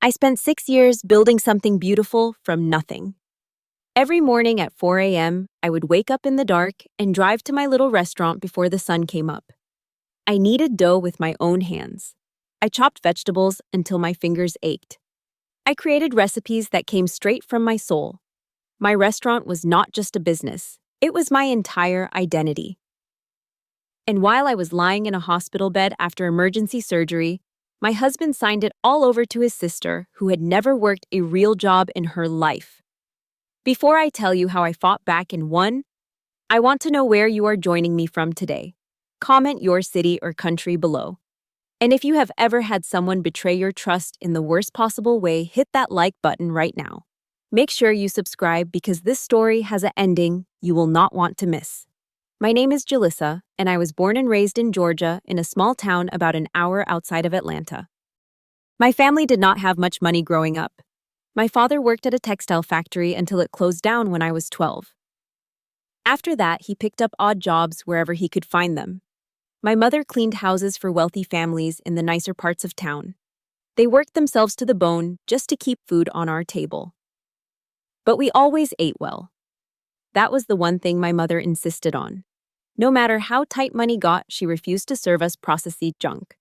I spent 6 years building something beautiful from nothing. Every morning at 4 a.m., I would wake up in the dark and drive to my little restaurant before the sun came up. I kneaded dough with my own hands. I chopped vegetables until my fingers ached. I created recipes that came straight from my soul. My restaurant was not just a business, it was my entire identity. And while I was lying in a hospital bed after emergency surgery, my husband signed it all over to his sister, who had never worked a real job in her life. Before I tell you how I fought back and won, I want to know where you are joining me from today. Comment your city or country below. And if you have ever had someone betray your trust in the worst possible way, hit that like button right now. Make sure you subscribe because this story has an ending you will not want to miss. My name is Jalissa, and I was born and raised in Georgia in a small town about an hour outside of Atlanta. My family did not have much money growing up. My father worked at a textile factory until it closed down when I was 12. After that, he picked up odd jobs wherever he could find them. My mother cleaned houses for wealthy families in the nicer parts of town. They worked themselves to the bone just to keep food on our table. But we always ate well. That was the one thing my mother insisted on. No matter how tight money got, she refused to serve us processed junk.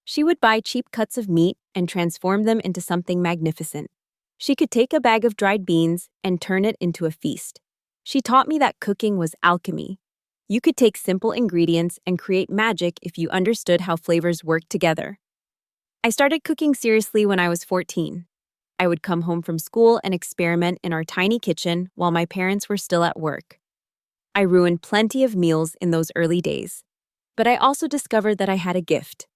She would buy cheap cuts of meat and transform them into something magnificent. She could take a bag of dried beans and turn it into a feast. She taught me that cooking was alchemy. You could take simple ingredients and create magic if you understood how flavors work together. I started cooking seriously when I was 14. I would come home from school and experiment in our tiny kitchen while my parents were still at work. I ruined plenty of meals in those early days, but I also discovered that I had a gift.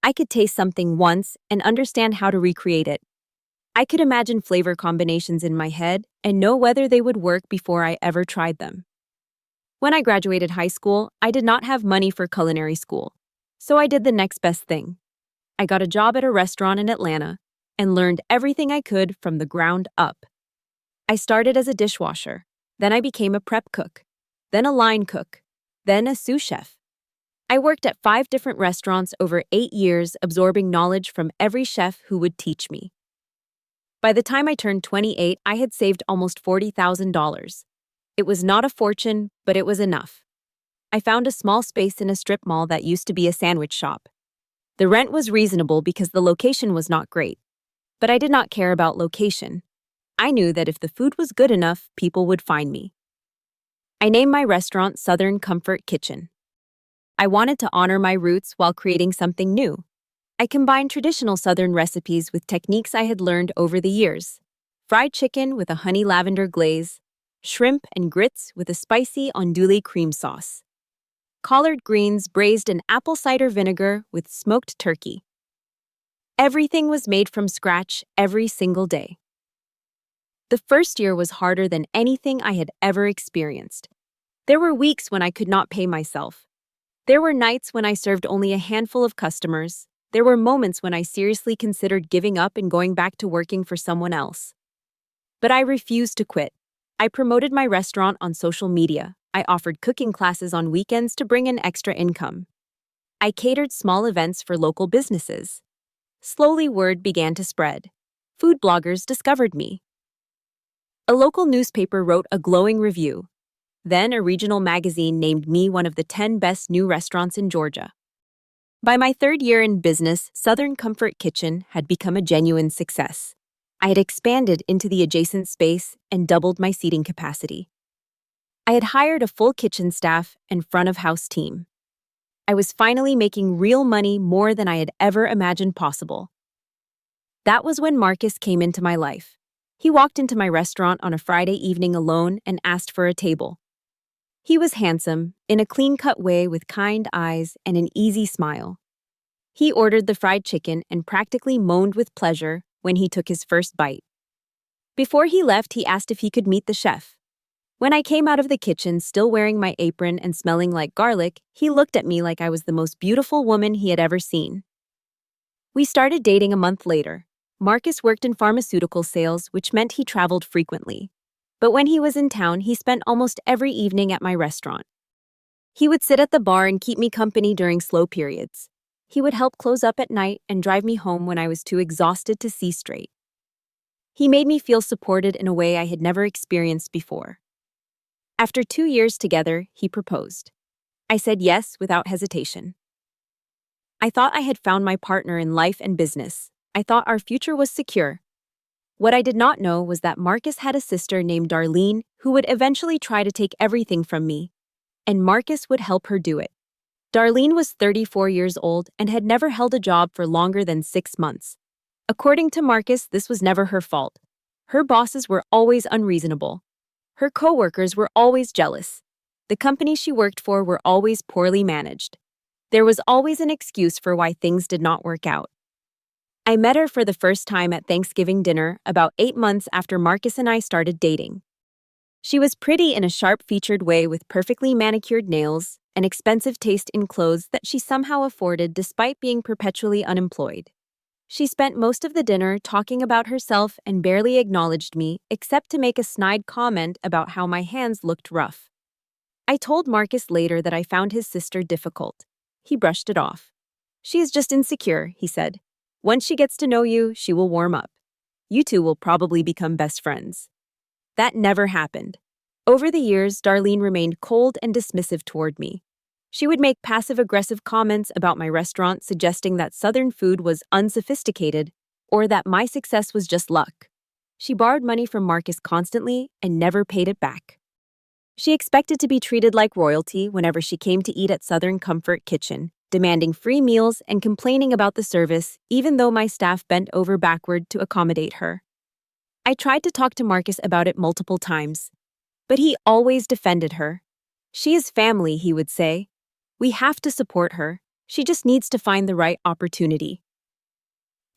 I could taste something once and understand how to recreate it. I could imagine flavor combinations in my head and know whether they would work before I ever tried them. When I graduated high school, I did not have money for culinary school, so I did the next best thing. I got a job at a restaurant in Atlanta and learned everything I could from the ground up. I started as a dishwasher, then I became a prep cook, then a line cook, then a sous chef. I worked at 5 different restaurants over 8 years, absorbing knowledge from every chef who would teach me. By the time I turned 28, I had saved almost $40,000. It was not a fortune, but it was enough. I found a small space in a strip mall that used to be a sandwich shop. The rent was reasonable because the location was not great. But I did not care about location. I knew that if the food was good enough, people would find me. I named my restaurant Southern Comfort Kitchen. I wanted to honor my roots while creating something new. I combined traditional Southern recipes with techniques I had learned over the years. Fried chicken with a honey lavender glaze, shrimp and grits with a spicy andouille cream sauce, collard greens braised in apple cider vinegar with smoked turkey. Everything was made from scratch every single day. The first year was harder than anything I had ever experienced. There were weeks when I could not pay myself. There were nights when I served only a handful of customers. There were moments when I seriously considered giving up and going back to working for someone else. But I refused to quit. I promoted my restaurant on social media. I offered cooking classes on weekends to bring in extra income. I catered small events for local businesses. Slowly, word began to spread. Food bloggers discovered me. A local newspaper wrote a glowing review. Then a regional magazine named me one of the 10 best new restaurants in Georgia. By my 3rd year in business, Southern Comfort Kitchen had become a genuine success. I had expanded into the adjacent space and doubled my seating capacity. I had hired a full kitchen staff and front-of-house team. I was finally making real money, more than I had ever imagined possible. That was when Marcus came into my life. He walked into my restaurant on a Friday evening alone and asked for a table. He was handsome, in a clean-cut way with kind eyes and an easy smile. He ordered the fried chicken and practically moaned with pleasure when he took his first bite. Before he left, he asked if he could meet the chef. When I came out of the kitchen, still wearing my apron and smelling like garlic, he looked at me like I was the most beautiful woman he had ever seen. We started dating a month later. Marcus worked in pharmaceutical sales, which meant he traveled frequently. But when he was in town, he spent almost every evening at my restaurant. He would sit at the bar and keep me company during slow periods. He would help close up at night and drive me home when I was too exhausted to see straight. He made me feel supported in a way I had never experienced before. After 2 years together, he proposed. I said yes without hesitation. I thought I had found my partner in life and business. I thought our future was secure. What I did not know was that Marcus had a sister named Darlene who would eventually try to take everything from me, and Marcus would help her do it. Darlene was 34 years old and had never held a job for longer than 6 months. According to Marcus, this was never her fault. Her bosses were always unreasonable. Her coworkers were always jealous. The companies she worked for were always poorly managed. There was always an excuse for why things did not work out. I met her for the first time at Thanksgiving dinner about 8 months after Marcus and I started dating. She was pretty in a sharp-featured way with perfectly manicured nails and expensive taste in clothes that she somehow afforded despite being perpetually unemployed. She spent most of the dinner talking about herself and barely acknowledged me except to make a snide comment about how my hands looked rough. I told Marcus later that I found his sister difficult. He brushed it off. "She is just insecure," he said. "Once she gets to know you, she will warm up. You two will probably become best friends." That never happened. Over the years, Darlene remained cold and dismissive toward me. She would make passive-aggressive comments about my restaurant, suggesting that Southern food was unsophisticated or that my success was just luck. She borrowed money from Marcus constantly and never paid it back. She expected to be treated like royalty whenever she came to eat at Southern Comfort Kitchen, demanding free meals and complaining about the service, even though my staff bent over backward to accommodate her. I tried to talk to Marcus about it multiple times, but he always defended her. "She is family," he would say. "We have to support her. She just needs to find the right opportunity."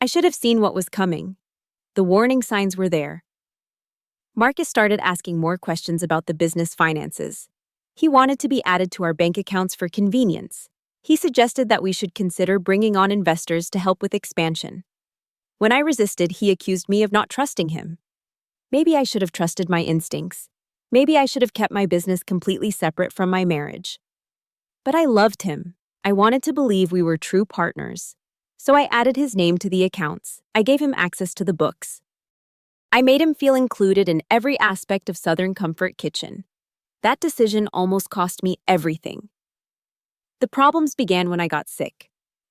I should have seen what was coming. The warning signs were there. Marcus started asking more questions about the business finances. He wanted to be added to our bank accounts for convenience. He suggested that we should consider bringing on investors to help with expansion. When I resisted, he accused me of not trusting him. Maybe I should have trusted my instincts. Maybe I should have kept my business completely separate from my marriage. But I loved him. I wanted to believe we were true partners. So I added his name to the accounts. I gave him access to the books. I made him feel included in every aspect of Southern Comfort Kitchen. That decision almost cost me everything. The problems began when I got sick.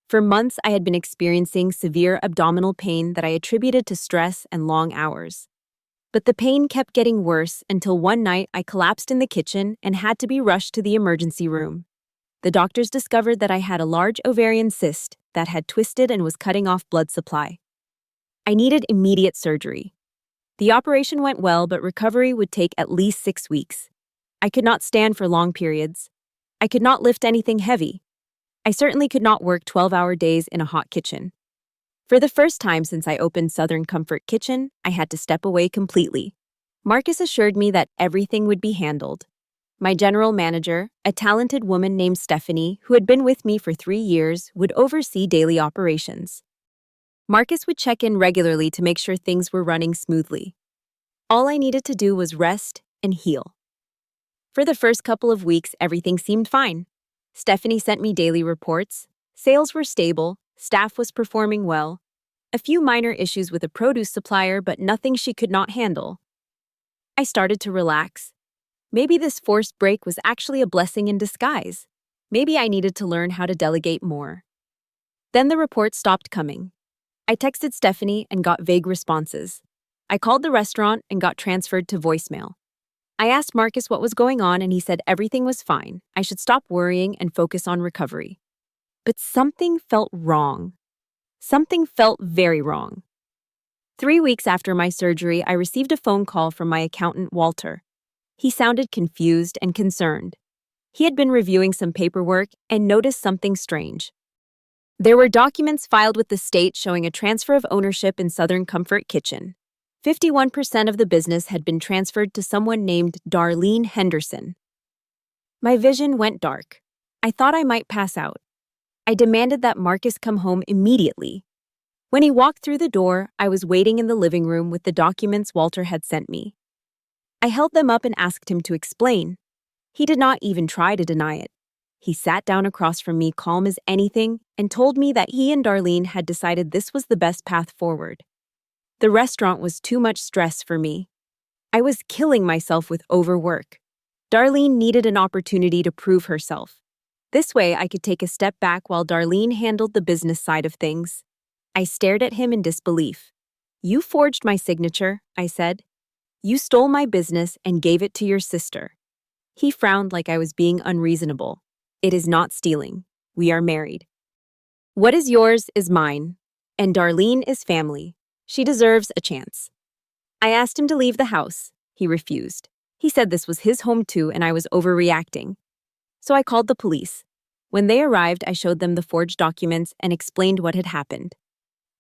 For months, I had been experiencing severe abdominal pain that I attributed to stress and long hours. But the pain kept getting worse until one night I collapsed in the kitchen and had to be rushed to the emergency room. The doctors discovered that I had a large ovarian cyst that had twisted and was cutting off blood supply. I needed immediate surgery. The operation went well, but recovery would take at least 6 weeks. I could not stand for long periods. I could not lift anything heavy. I certainly could not work 12-hour days in a hot kitchen. For the first time since I opened Southern Comfort Kitchen, I had to step away completely. Marcus assured me that everything would be handled. My general manager, a talented woman named Stephanie, who had been with me for 3 years, would oversee daily operations. Marcus would check in regularly to make sure things were running smoothly. All I needed to do was rest and heal. For the first couple of weeks, everything seemed fine. Stephanie sent me daily reports. Sales were stable, staff was performing well. A few minor issues with a produce supplier, but nothing she could not handle. I started to relax. Maybe this forced break was actually a blessing in disguise. Maybe I needed to learn how to delegate more. Then the reports stopped coming. I texted Stephanie and got vague responses. I called the restaurant and got transferred to voicemail. I asked Marcus what was going on and he said everything was fine. I should stop worrying and focus on recovery. But something felt wrong. Something felt very wrong. 3 weeks after my surgery, I received a phone call from my accountant, Walter. He sounded confused and concerned. He had been reviewing some paperwork and noticed something strange. There were documents filed with the state showing a transfer of ownership in Southern Comfort Kitchen. 51% of the business had been transferred to someone named Darlene Henderson. My vision went dark. I thought I might pass out. I demanded that Marcus come home immediately. When he walked through the door, I was waiting in the living room with the documents Walter had sent me. I held them up and asked him to explain. He did not even try to deny it. He sat down across from me, calm as anything, and told me that he and Darlene had decided this was the best path forward. The restaurant was too much stress for me. I was killing myself with overwork. Darlene needed an opportunity to prove herself. This way, I could take a step back while Darlene handled the business side of things. I stared at him in disbelief. "You forged my signature," I said. "You stole my business and gave it to your sister." He frowned like I was being unreasonable. "It is not stealing. We are married. What is yours is mine, and Darlene is family. She deserves a chance." I asked him to leave the house. He refused. He said this was his home too and I was overreacting. So I called the police. When they arrived, I showed them the forged documents and explained what had happened.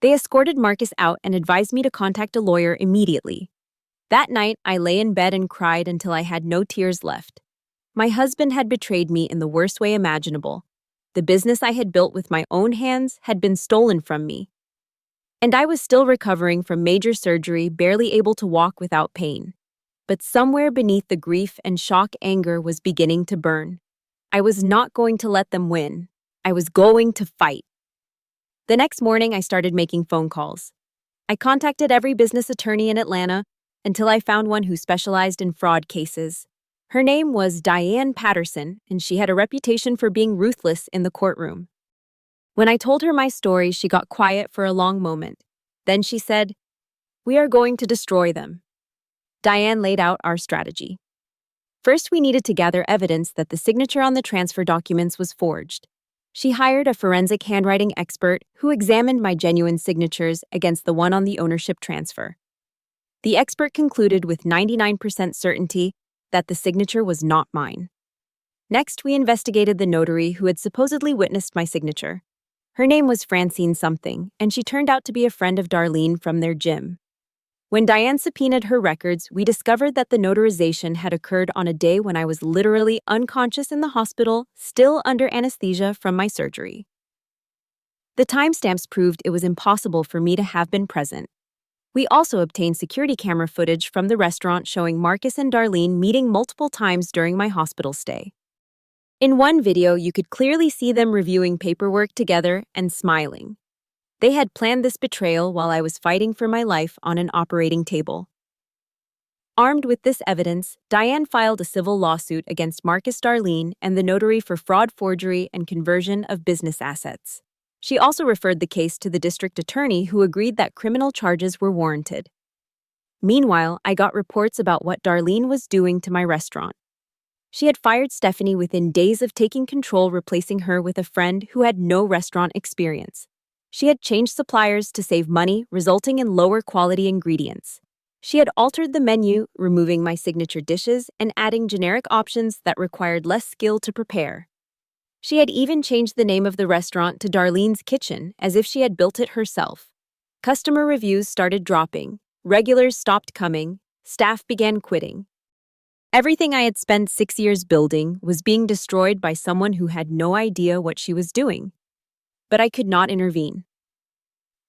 They escorted Marcus out and advised me to contact a lawyer immediately. That night, I lay in bed and cried until I had no tears left. My husband had betrayed me in the worst way imaginable. The business I had built with my own hands had been stolen from me. And I was still recovering from major surgery, barely able to walk without pain. But somewhere beneath the grief and shock, anger was beginning to burn. I was not going to let them win. I was going to fight. The next morning, I started making phone calls. I contacted every business attorney in Atlanta until I found one who specialized in fraud cases. Her name was Diane Patterson, and she had a reputation for being ruthless in the courtroom. When I told her my story, she got quiet for a long moment. Then she said, "We are going to destroy them." Diane laid out our strategy. First, we needed to gather evidence that the signature on the transfer documents was forged. She hired a forensic handwriting expert who examined my genuine signatures against the one on the ownership transfer. The expert concluded with 99% certainty that the signature was not mine. Next, we investigated the notary who had supposedly witnessed my signature. Her name was Francine something, and she turned out to be a friend of Darlene from their gym. When Diane subpoenaed her records, we discovered that the notarization had occurred on a day when I was literally unconscious in the hospital, still under anesthesia from my surgery. The timestamps proved it was impossible for me to have been present. We also obtained security camera footage from the restaurant showing Marcus and Darlene meeting multiple times during my hospital stay. In one video, you could clearly see them reviewing paperwork together and smiling. They had planned this betrayal while I was fighting for my life on an operating table. Armed with this evidence, Diane filed a civil lawsuit against Marcus, Darlene, and the notary for fraud, forgery, and conversion of business assets. She also referred the case to the district attorney, who agreed that criminal charges were warranted. Meanwhile, I got reports about what Darlene was doing to my restaurant. She had fired Stephanie within days of taking control, replacing her with a friend who had no restaurant experience. She had changed suppliers to save money, resulting in lower quality ingredients. She had altered the menu, removing my signature dishes and adding generic options that required less skill to prepare. She had even changed the name of the restaurant to Darlene's Kitchen, as if she had built it herself. Customer reviews started dropping, regulars stopped coming, staff began quitting. Everything I had spent 6 years building was being destroyed by someone who had no idea what she was doing. But I could not intervene.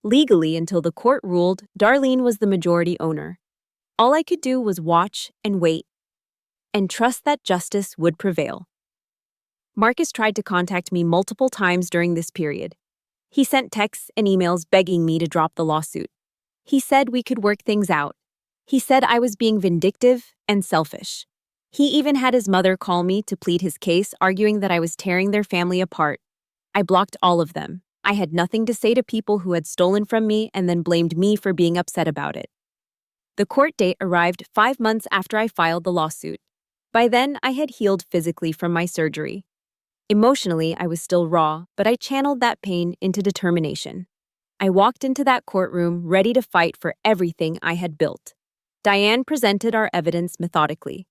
Legally, until the court ruled, Darlene was the majority owner. All I could do was watch and wait, and trust that justice would prevail. Marcus tried to contact me multiple times during this period. He sent texts and emails begging me to drop the lawsuit. He said we could work things out. He said I was being vindictive and selfish. He even had his mother call me to plead his case, arguing that I was tearing their family apart. I blocked all of them. I had nothing to say to people who had stolen from me and then blamed me for being upset about it. The court date arrived 5 months after I filed the lawsuit. By then, I had healed physically from my surgery. Emotionally, I was still raw, but I channeled that pain into determination. I walked into that courtroom ready to fight for everything I had built. Diane presented our evidence methodically.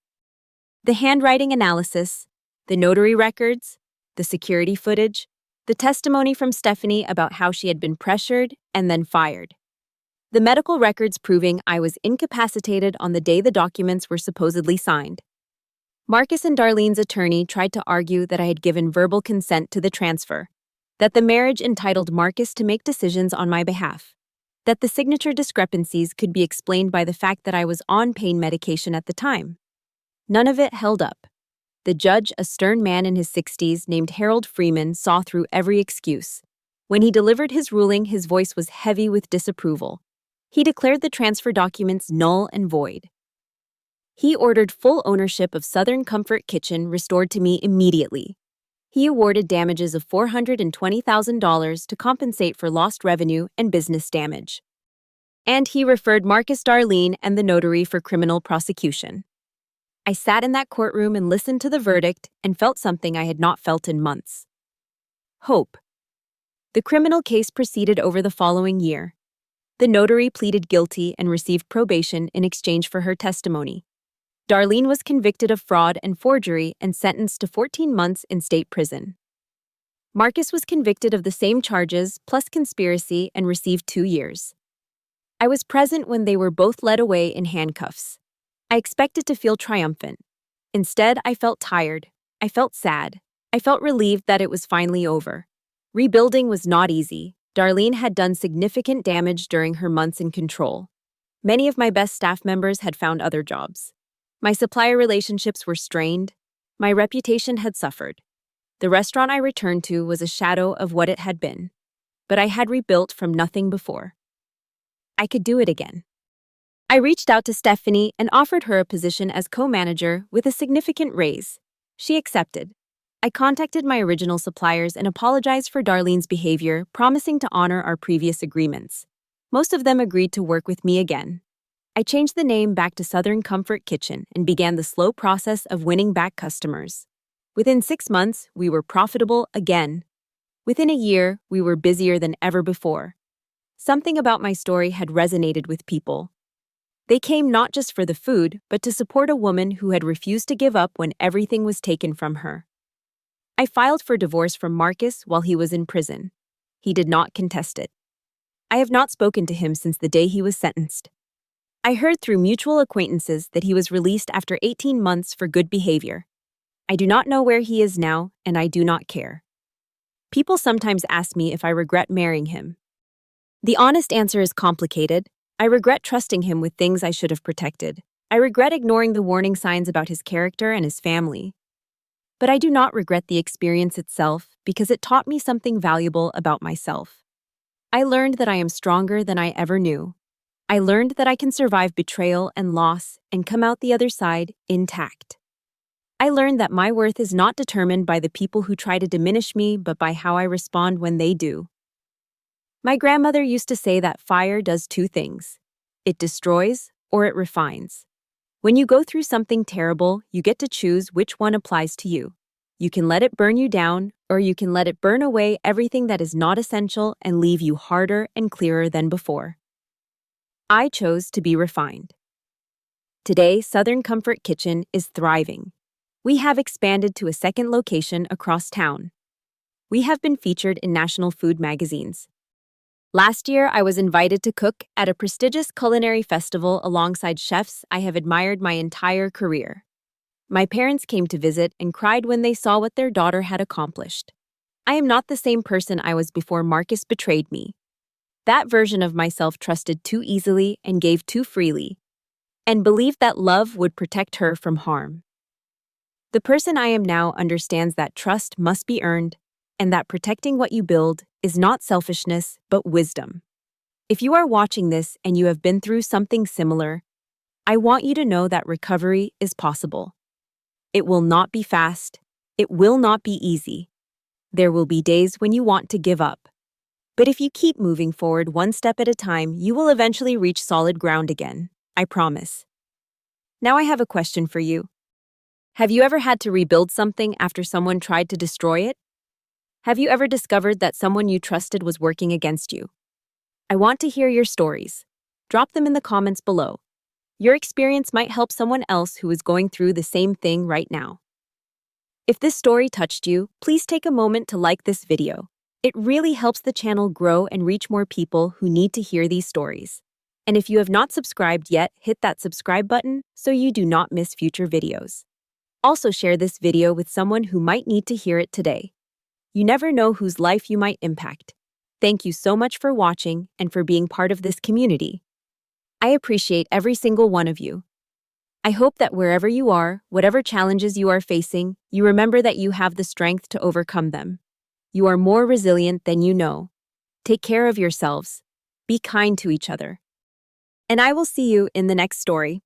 The handwriting analysis, the notary records, the security footage, the testimony from Stephanie about how she had been pressured and then fired. The medical records proving I was incapacitated on the day the documents were supposedly signed. Marcus and Darlene's attorney tried to argue that I had given verbal consent to the transfer, that the marriage entitled Marcus to make decisions on my behalf, that the signature discrepancies could be explained by the fact that I was on pain medication at the time. None of it held up. The judge, a stern man in his 60s named Harold Freeman, saw through every excuse. When he delivered his ruling, his voice was heavy with disapproval. He declared the transfer documents null and void. He ordered full ownership of Southern Comfort Kitchen restored to me immediately. He awarded damages of $420,000 to compensate for lost revenue and business damage. And he referred Marcus Darlene and the notary for criminal prosecution. I sat in that courtroom and listened to the verdict and felt something I had not felt in months. Hope. The criminal case proceeded over the following year. The notary pleaded guilty and received probation in exchange for her testimony. Darlene was convicted of fraud and forgery and sentenced to 14 months in state prison. Marcus was convicted of the same charges plus conspiracy and received 2 years. I was present when they were both led away in handcuffs. I expected to feel triumphant. Instead, I felt tired. I felt sad. I felt relieved that it was finally over. Rebuilding was not easy. Darlene had done significant damage during her months in control. Many of my best staff members had found other jobs. My supplier relationships were strained. My reputation had suffered. The restaurant I returned to was a shadow of what it had been. But I had rebuilt from nothing before. I could do it again. I reached out to Stephanie and offered her a position as co-manager with a significant raise. She accepted. I contacted my original suppliers and apologized for Darlene's behavior, promising to honor our previous agreements. Most of them agreed to work with me again. I changed the name back to Southern Comfort Kitchen and began the slow process of winning back customers. Within 6 months, we were profitable again. Within a year, we were busier than ever before. Something about my story had resonated with people. They came not just for the food, but to support a woman who had refused to give up when everything was taken from her. I filed for divorce from Marcus while he was in prison. He did not contest it. I have not spoken to him since the day he was sentenced. I heard through mutual acquaintances that he was released after 18 months for good behavior. I do not know where he is now, and I do not care. People sometimes ask me if I regret marrying him. The honest answer is complicated. I regret trusting him with things I should have protected. I regret ignoring the warning signs about his character and his family. But I do not regret the experience itself because it taught me something valuable about myself. I learned that I am stronger than I ever knew. I learned that I can survive betrayal and loss and come out the other side intact. I learned that my worth is not determined by the people who try to diminish me, but by how I respond when they do. My grandmother used to say that fire does 2 things. It destroys or it refines. When you go through something terrible, you get to choose which one applies to you. You can let it burn you down, or you can let it burn away everything that is not essential and leave you harder and clearer than before. I chose to be refined. Today, Southern Comfort Kitchen is thriving. We have expanded to a second location across town. We have been featured in national food magazines. Last year, I was invited to cook at a prestigious culinary festival alongside chefs I have admired my entire career. My parents came to visit and cried when they saw what their daughter had accomplished. I am not the same person I was before Marcus betrayed me. That version of myself trusted too easily and gave too freely, and believed that love would protect her from harm. The person I am now understands that trust must be earned, and that protecting what you build is not selfishness, but wisdom. If you are watching this and you have been through something similar, I want you to know that recovery is possible. It will not be fast. It will not be easy. There will be days when you want to give up. But if you keep moving forward one step at a time, you will eventually reach solid ground again. I promise. Now I have a question for you. Have you ever had to rebuild something after someone tried to destroy it? Have you ever discovered that someone you trusted was working against you? I want to hear your stories. Drop them in the comments below. Your experience might help someone else who is going through the same thing right now. If this story touched you, please take a moment to like this video. It really helps the channel grow and reach more people who need to hear these stories. And if you have not subscribed yet, hit that subscribe button so you do not miss future videos. Also share this video with someone who might need to hear it today. You never know whose life you might impact. Thank you so much for watching and for being part of this community. I appreciate every single one of you. I hope that wherever you are, whatever challenges you are facing, you remember that you have the strength to overcome them. You are more resilient than you know. Take care of yourselves. Be kind to each other. And I will see you in the next story.